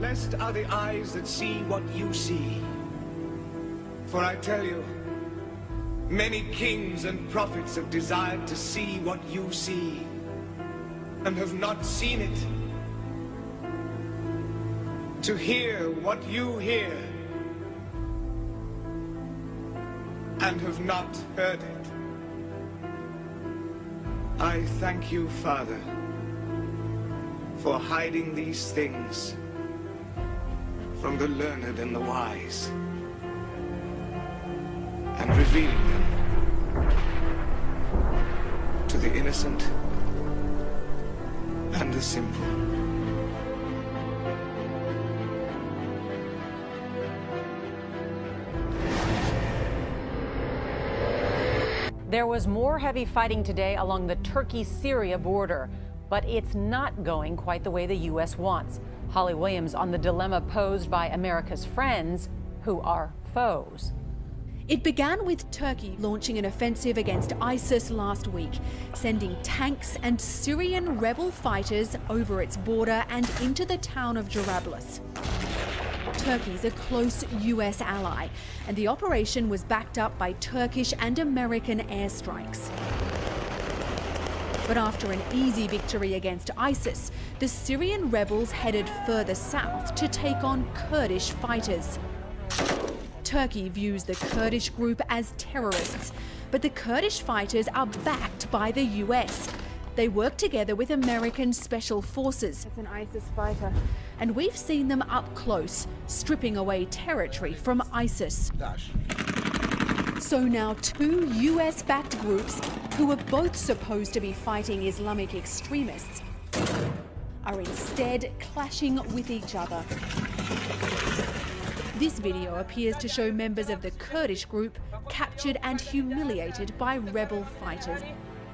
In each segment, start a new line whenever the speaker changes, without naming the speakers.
Blessed are the eyes that see what you see. For I tell you, many kings and prophets have desired to see what you see, and have not seen it. To hear what you hear, and have not heard it. I thank you, Father, for hiding these things from the learned and the wise, and revealing them to the innocent and the simple.
There was more heavy fighting today along the Turkey-Syria border, but it's not going quite the way the U.S. wants. Holly Williams on the dilemma posed by America's friends, who are foes.
It began with Turkey launching an offensive against ISIS last week, sending tanks and Syrian rebel fighters over its border and into the town of Jarablus. Turkey's a close US ally, and the operation was backed up by Turkish and American airstrikes. But after an easy victory against ISIS, the Syrian rebels headed further south to take on Kurdish fighters. Turkey views the Kurdish group as terrorists, but the Kurdish fighters are backed by the US. They work together with American special forces.
It's an ISIS fighter.
And we've seen them up close, stripping away territory from ISIS. So now two US-backed groups, who are both supposed to be fighting Islamic extremists, are instead clashing with each other. This video appears to show members of the Kurdish group captured and humiliated by rebel fighters.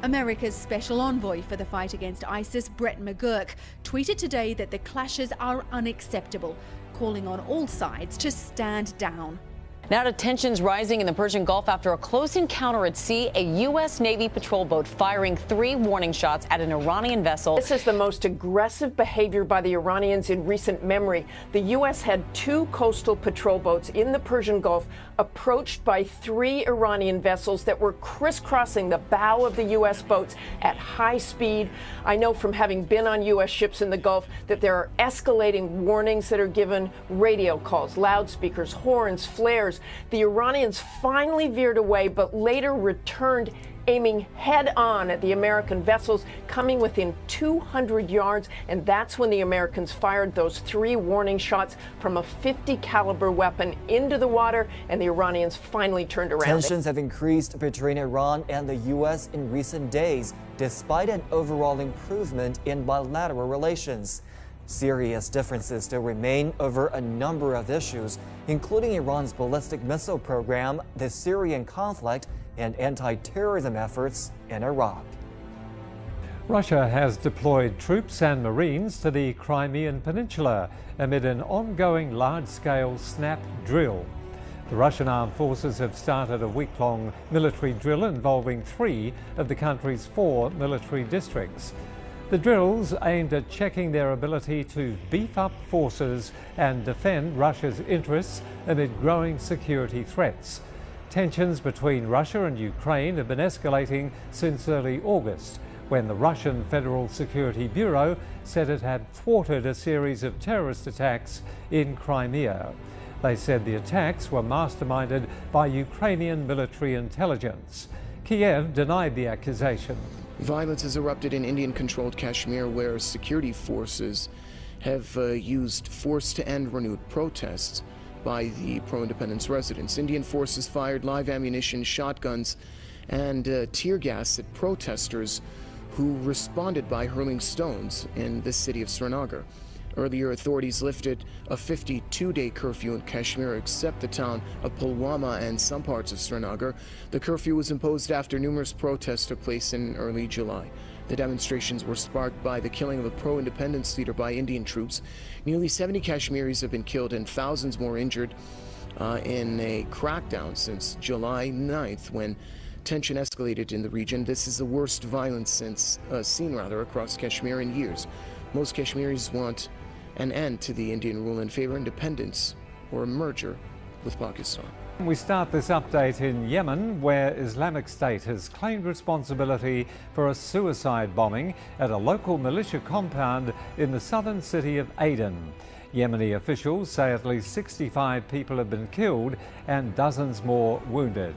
America's special envoy for the fight against ISIS, Brett McGurk, tweeted today that the clashes are unacceptable, calling on all sides to stand down.
Now to tensions rising in the Persian Gulf after a close encounter at sea, a U.S. Navy patrol boat firing 3 warning shots at an Iranian vessel.
This is the most aggressive behavior by the Iranians in recent memory. The U.S. had 2 coastal patrol boats in the Persian Gulf approached by 3 Iranian vessels that were crisscrossing the bow of the U.S. boats at high speed. I know from having been on U.S. ships in the Gulf that there are escalating warnings that are given, radio calls, loudspeakers, horns, flares. The Iranians finally veered away, but later returned, aiming head-on at the American vessels, coming within 200 yards, and that's when the Americans fired those 3 warning shots from a .50 caliber weapon into the water, and the Iranians finally turned around.
Tensions have increased between Iran and the U.S. in recent days, despite an overall improvement in bilateral relations. Serious differences still remain over a number of issues, including Iran's ballistic missile program, the Syrian conflict, and anti-terrorism efforts in Iraq.
Russia has deployed troops and Marines to the Crimean Peninsula amid an ongoing large-scale snap drill. The Russian armed forces have started a week-long military drill involving 3 of the country's 4 military districts. The drills aimed at checking their ability to beef up forces and defend Russia's interests amid growing security threats. Tensions between Russia and Ukraine have been escalating since early August, when the Russian Federal Security Bureau said it had thwarted a series of terrorist attacks in Crimea. They said the attacks were masterminded by Ukrainian military intelligence. Kiev denied the accusation.
Violence has erupted in Indian-controlled Kashmir, where security forces have used force to end renewed protests by the pro-independence residents. Indian forces fired live ammunition, shotguns, and tear gas at protesters who responded by hurling stones in the city of Srinagar. Earlier, authorities lifted a 52-day curfew in Kashmir except the town of Pulwama and some parts of Srinagar. The curfew was imposed after numerous protests took place in early July. The demonstrations were sparked by the killing of a pro-independence leader by Indian troops. Nearly 70 Kashmiris have been killed and thousands more injured in a crackdown since July 9th, when tension escalated in the region. This is the worst violence seen across Kashmir in years. Most Kashmiris want an end to the Indian rule and favor independence or a merger with Pakistan.
We start this update in Yemen, where Islamic State has claimed responsibility for a suicide bombing at a local militia compound in the southern city of Aden. Yemeni officials say at least 65 people have been killed and dozens more wounded.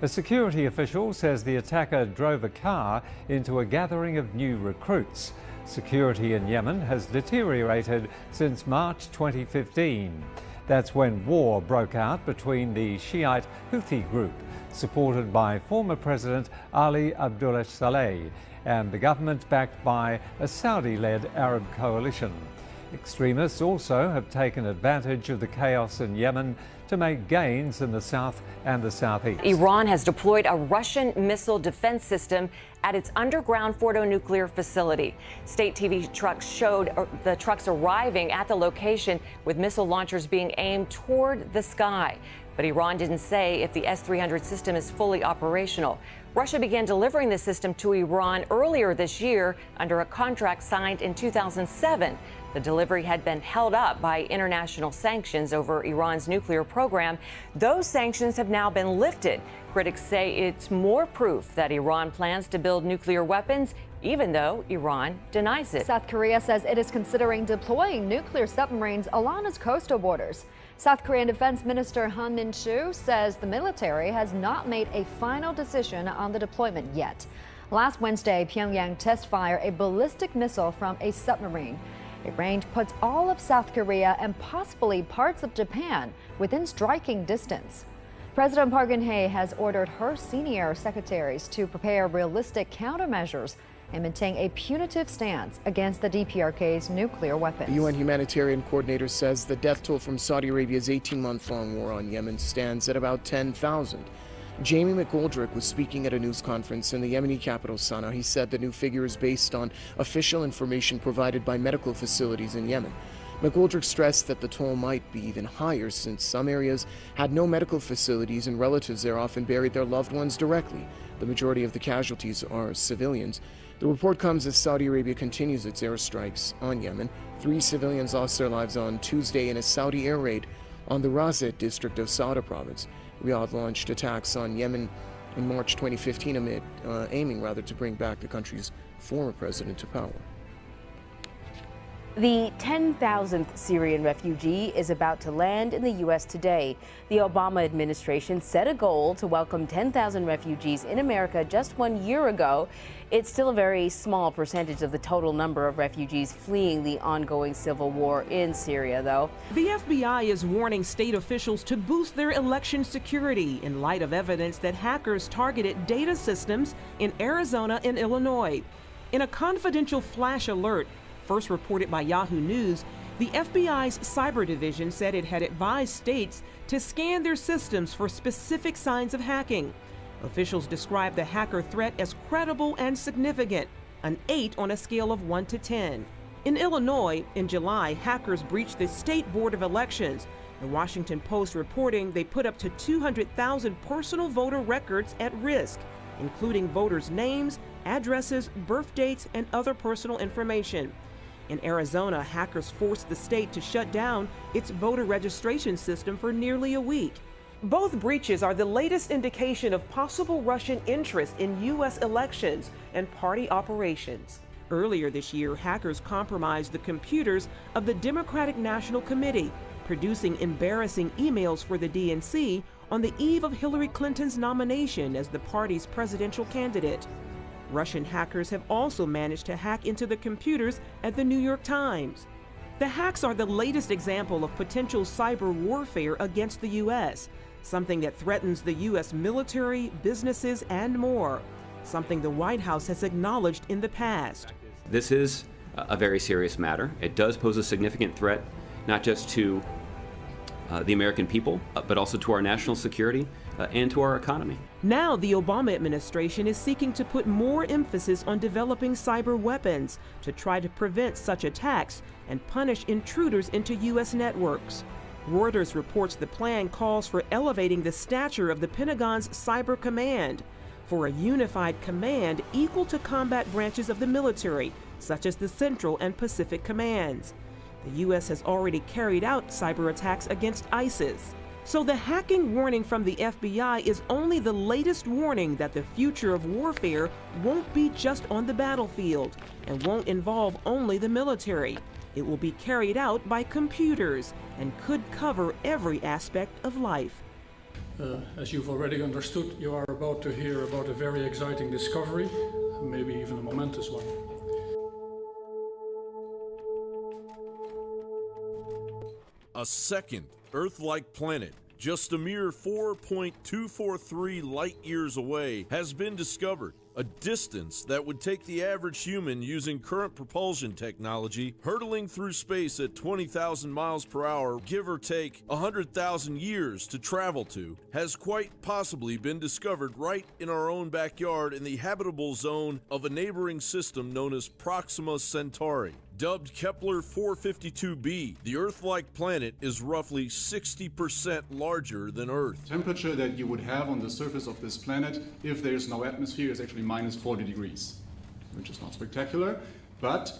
A security official says the attacker drove a car into a gathering of new recruits. Security in Yemen has deteriorated since March 2015. That's when war broke out between the Shiite Houthi group, supported by former President Ali Abdullah Saleh, and the government backed by a Saudi-led Arab coalition. Extremists also have taken advantage of the chaos in Yemen to make gains in the south and the southeast.
Iran has deployed a Russian missile defense system at its underground Fordo nuclear facility. State TV trucks showed the trucks arriving at the location with missile launchers being aimed toward the sky. But Iran didn't say if the S-300 system is fully operational. Russia began delivering the system to Iran earlier this year under a contract signed in 2007. The delivery had been held up by international sanctions over Iran's nuclear program. Those sanctions have now been lifted. Critics say it's more proof that Iran plans to build nuclear weapons, even though Iran denies it.
South Korea says it is considering deploying nuclear submarines along its coastal borders. South Korean Defense Minister Han Min-soo says the military has not made a final decision on the deployment yet. Last Wednesday, Pyongyang test-fired a ballistic missile from a submarine. A range puts all of South Korea and possibly parts of Japan within striking distance. President Park Geun-hye has ordered her senior secretaries to prepare realistic countermeasures and maintain a punitive stance against the DPRK's nuclear weapons.
The UN humanitarian coordinator says the death toll from Saudi Arabia's 18-month-long war on Yemen stands at about 10,000. Jamie McGoldrick was speaking at a news conference in the Yemeni capital, Sana'a. He said the new figure is based on official information provided by medical facilities in Yemen. McGoldrick stressed that the toll might be even higher since some areas had no medical facilities and relatives there often buried their loved ones directly. The majority of the casualties are civilians. The report comes as Saudi Arabia continues its airstrikes on Yemen. 3 civilians lost their lives on Tuesday in a Saudi air raid on the Razed district of Sauda province. Riyadh launched attacks on Yemen in March 2015 aiming to bring back the country's former president to power.
The 10,000th Syrian refugee is about to land in the U.S. today. The Obama administration set a goal to welcome 10,000 refugees in America just 1 year ago. It's still a very small percentage of the total number of refugees fleeing the ongoing civil war in Syria, though.
The FBI is warning state officials to boost their election security in light of evidence that hackers targeted data systems in Arizona and Illinois. In a confidential flash alert, first reported by Yahoo News, the FBI's cyber division said it had advised states to scan their systems for specific signs of hacking. Officials described the hacker threat as credible and significant, an 8 on a scale of 1 to 10. In Illinois, in July, hackers breached the State Board of Elections. The Washington Post reporting they put up to 200,000 personal voter records at risk, including voters' names, addresses, birth dates, and other personal information. In Arizona, hackers forced the state to shut down its voter registration system for nearly a week. Both breaches are the latest indication of possible Russian interest in U.S. elections and party operations. Earlier this year, hackers compromised the computers of the Democratic National Committee, producing embarrassing emails for the DNC on the eve of Hillary Clinton's nomination as the party's presidential candidate. Russian hackers have also managed to hack into the computers at the New York Times. The hacks are the latest example of potential cyber warfare against the U.S., something that threatens the U.S. military, businesses, and more, something the White House has acknowledged in the past.
This is a very serious matter. It does pose a significant threat, not just to the American people, but also to our national security and to our economy.
Now, the Obama administration is seeking to put more emphasis on developing cyber weapons to try to prevent such attacks and punish intruders into U.S. networks. Reuters reports the plan calls for elevating the stature of the Pentagon's Cyber Command for a unified command equal to combat branches of the military, such as the Central and Pacific Commands. The U.S. has already carried out cyber attacks against ISIS. So the hacking warning from the FBI is only the latest warning that the future of warfare won't be just on the battlefield and won't involve only the military. It will be carried out by computers and could cover every aspect of life.
As you've already understood, you are about to hear about a very exciting discovery, maybe even a momentous one.
A second Earth-like planet, just a mere 4.243 light-years away, has been discovered. A distance that would take the average human using current propulsion technology hurtling through space at 20,000 miles per hour, give or take 100,000 years to travel to, has quite possibly been discovered right in our own backyard in the habitable zone of a neighboring system known as Proxima Centauri. Dubbed Kepler 452b, the Earth-like planet is roughly 60% larger than Earth.
The temperature that you would have on the surface of this planet if there is no atmosphere is actually minus 40 degrees, which is not spectacular. But,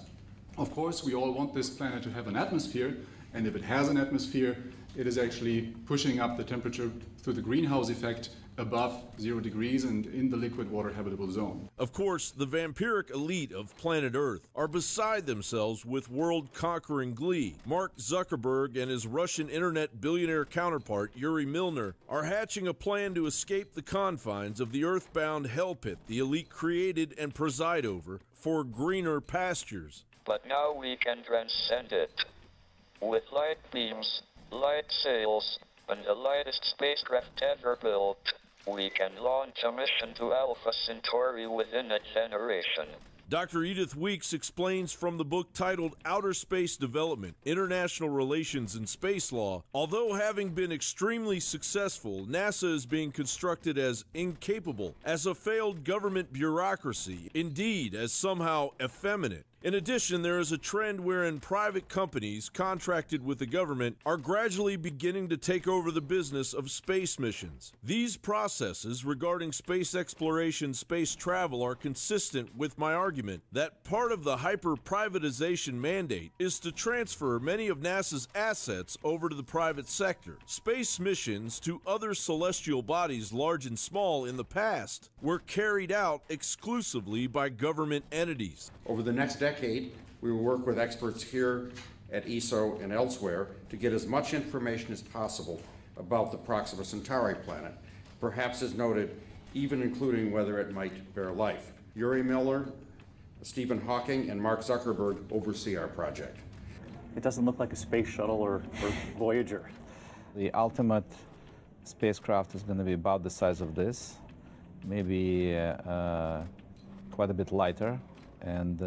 of course, we all want this planet to have an atmosphere, and if it has an atmosphere, it is actually pushing up the temperature through the greenhouse effect above 0 degrees and in the liquid water habitable zone.
Of course, the vampiric elite of planet Earth are beside themselves with world-conquering glee. Mark Zuckerberg and his Russian internet billionaire counterpart, Yuri Milner, are hatching a plan to escape the confines of the earthbound hell pit the elite created and preside over for greener pastures.
But now we can transcend it. With light beams, light sails, and the lightest spacecraft ever built, we can launch a mission to Alpha Centauri within a generation.
Dr. Edith Weeks explains from the book titled Outer Space Development, International Relations and Space Law, although having been extremely successful, NASA is being constructed as incapable, as a failed government bureaucracy, indeed as somehow effeminate. In addition, there is a trend wherein private companies contracted with the government are gradually beginning to take over the business of space missions. These processes regarding space exploration, space travel are consistent with my argument that part of the hyper-privatization mandate is to transfer many of NASA's assets over to the private sector. Space missions to other celestial bodies, large and small, in the past were carried out exclusively by government entities.
Over the next decade, we will work with experts here at ESO and elsewhere to get as much information as possible about the Proxima Centauri planet, perhaps as noted, even including whether it might bear life. Yuri Milner, Stephen Hawking, and Mark Zuckerberg oversee our project.
It doesn't look like a space shuttle or Voyager. The ultimate spacecraft is going to be about the size of this, maybe quite a bit lighter, and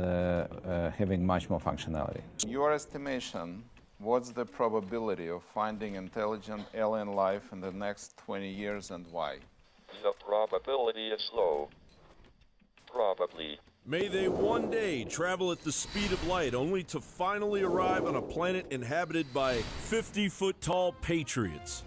having much more functionality.
In your estimation, what's the probability of finding intelligent alien life in the next 20 years and why?
The probability is low. Probably.
May they one day travel at the speed of light only to finally arrive on a planet inhabited by 50-foot-tall patriots.